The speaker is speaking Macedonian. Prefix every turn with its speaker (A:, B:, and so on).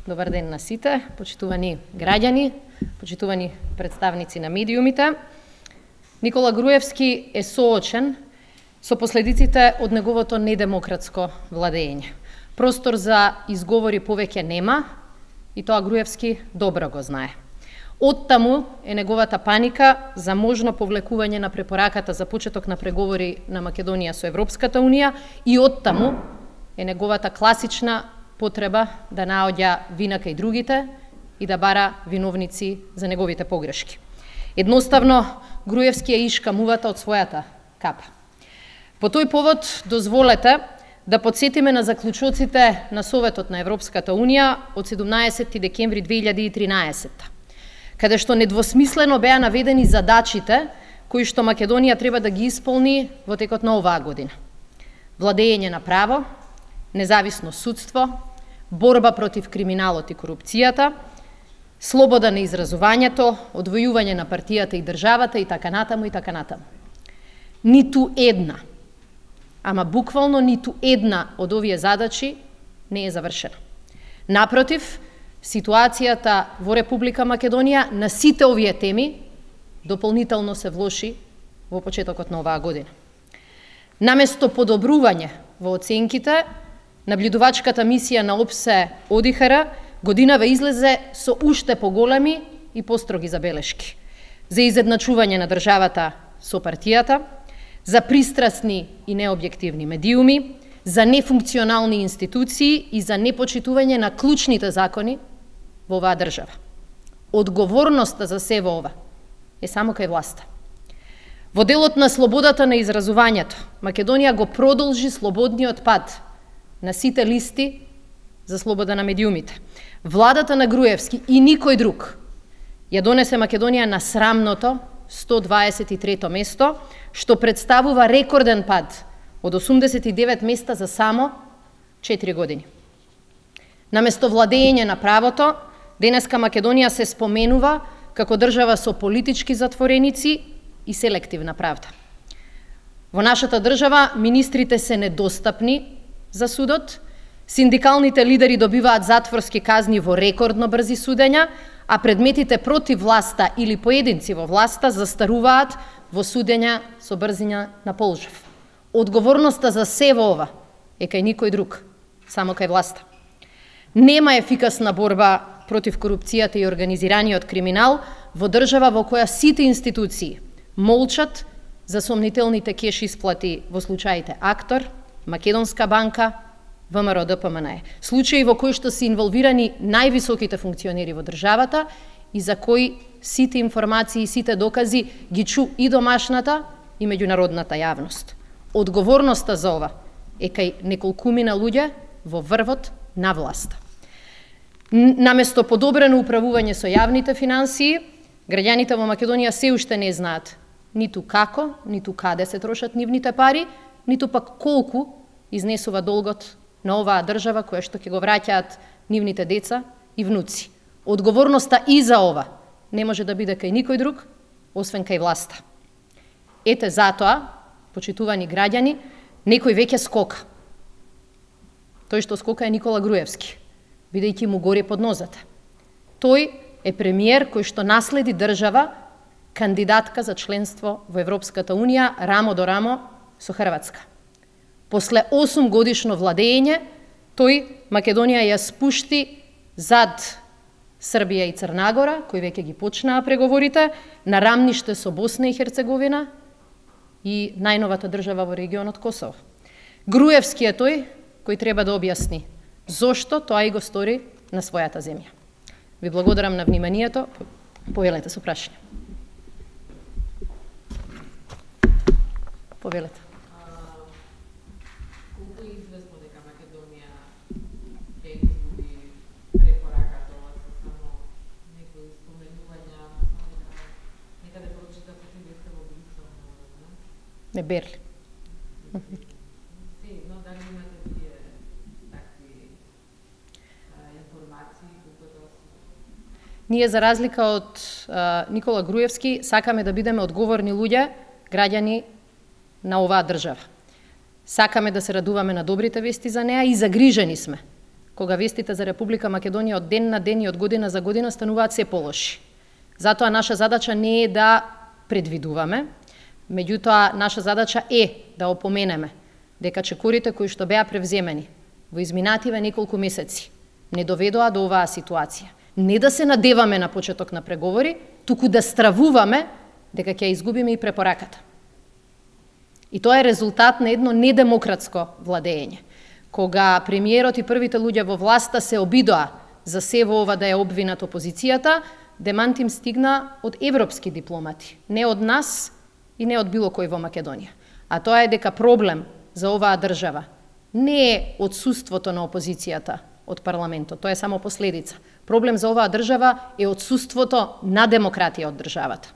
A: Добар ден на сите, почитувани граѓани, почитувани представници на медиумите. Никола Груевски е соочен со последиците од неговото недемократско владење. Простор за изговори повеќе нема и тоа Груевски добро го знае. Оттаму е неговата паника за можно повлекување на препораката за почеток на преговори на Македонија со Европската Унија и оттаму е неговата класична потреба да наоѓа вина кај другите и да бара виновници за неговите погрешки. Едноставно, Груевски е ишка мувата од својата капа. По тој повод, дозволете да подсетиме на заклучоците на Советот на Европската Унија од 17 декември 2013, каде што недвосмислено беа наведени задачите кои што Македонија треба да ги исполни во текот на оваа година. Владење на право, независно судство, борба против криминалот и корупцијата, слобода на изразувањето, одвојување на партијата и државата и така натаму и така натаму. Ниту една, ама буквално ниту една од овие задачи не е завршена. Напротив, ситуацијата во Република Македонија на сите овие теми дополнително се влоши во почетокот на оваа година. Наместо подобрување во оценките, наблюдувачката мисија на ОПСЕ ОДИХР годинава излезе со уште поголеми и построги забелешки за изедначување на државата со партијата, за пристрасни и необјективни медиуми, за нефункционални институции и за непочитување на клучните закони во оваа држава. Одговорноста за се во ова е само кај власта. Во делот на слободата на изразувањето, Македонија го продолжи слободниот пат на сите листи за слобода на медиумите. Владата на Груевски и никој друг ја донесе Македонија на срамното 123-то место, што представува рекорден пад од 89 места за само 4 години. Наместо владење на правото, денеска Македонија се споменува како држава со политички затвореници и селективна правда. Во нашата држава министрите се недостапни за судот, синдикалните лидери добиваат затворски казни во рекордно брзи судења, а предметите против власта или поединци во власта застаруваат во судења со брзина на полжав. Одговорноста за се во ова е кај никој друг, само кај власта. Нема ефикасна борба против корупцијата и организираниот криминал во држава во која сите институции молчат за сомнителните кеш исплати во случаите Актор, Македонска банка, ВМРО ДПМНЕ. Случаи во кои што се инволвирани највисоките функционери во државата и за кои сите информации и сите докази ги чу и домашната и меѓународната јавност. Одговорноста за ова е кај неколкумина луѓе во врвот на власта. Наместо подобрено управување со јавните финансии, граѓаните во Македонија се уште не знаат ниту како, ниту каде се трошат нивните пари, ниту пак колку изнесува долгот на оваа држава која што ќе го враќаат нивните деца и внуци. Одговорноста и за ова не може да биде кај никој друг, освен кај власта. Ете затоа, почитувани граѓани, некој веќе скока. Тој што скока е Никола Груевски, бидејќи му гори под нозата. Тој е премиер кој што наследи држава кандидатка за членство во Европската Унија рамо до рамо со Хрватска. После 8 годишно владење, тој Македонија ја спушти зад Србија и Црнагора, кои веќе ги почнаа преговорите, на рамниште со Босна и Херцеговина и најновата држава во регионот Косово. Груевски е тој кој треба да објасни зошто тоа и го стори на својата земја. Ви благодарам на вниманието. Повелете со прашање. Повелете.
B: Колку е известно дека Македонија ќе изгуби препораката, ова се само некои споменувања, некаде прочитав дека вие сте во Брисел,
A: Не Берли.
B: но дали имате вие такви информации, колку тоа се?
A: Ние, за разлика од Никола Груевски, сакаме да бидеме одговорни луѓе, граѓани на оваа држава. Сакаме да се радуваме на добрите вести за неа и загрижени сме кога вестите за Република Македонија од ден на ден и од година за година стануваат се полоши. Затоа наша задача не е да предвидуваме, меѓутоа наша задача е да опоменеме дека чекорите кои што беа превземени во изминативе неколку месеци не доведоа до оваа ситуација. Не да се надеваме на почеток на преговори, туку да стравуваме дека ќе изгубиме и препораката. И тоа е резултат на едно недемократско владење. Кога премиерот и првите луѓе во власта се обидоа за се во ова да ја обвинат опозицијата, демант им стигна од европски дипломати, не од нас и не од било кој во Македонија. А тоа е дека проблем за оваа држава не е отсуството на опозицијата од парламентот, тоа е само последица. Проблем за оваа држава е отсуството на демократија од државата.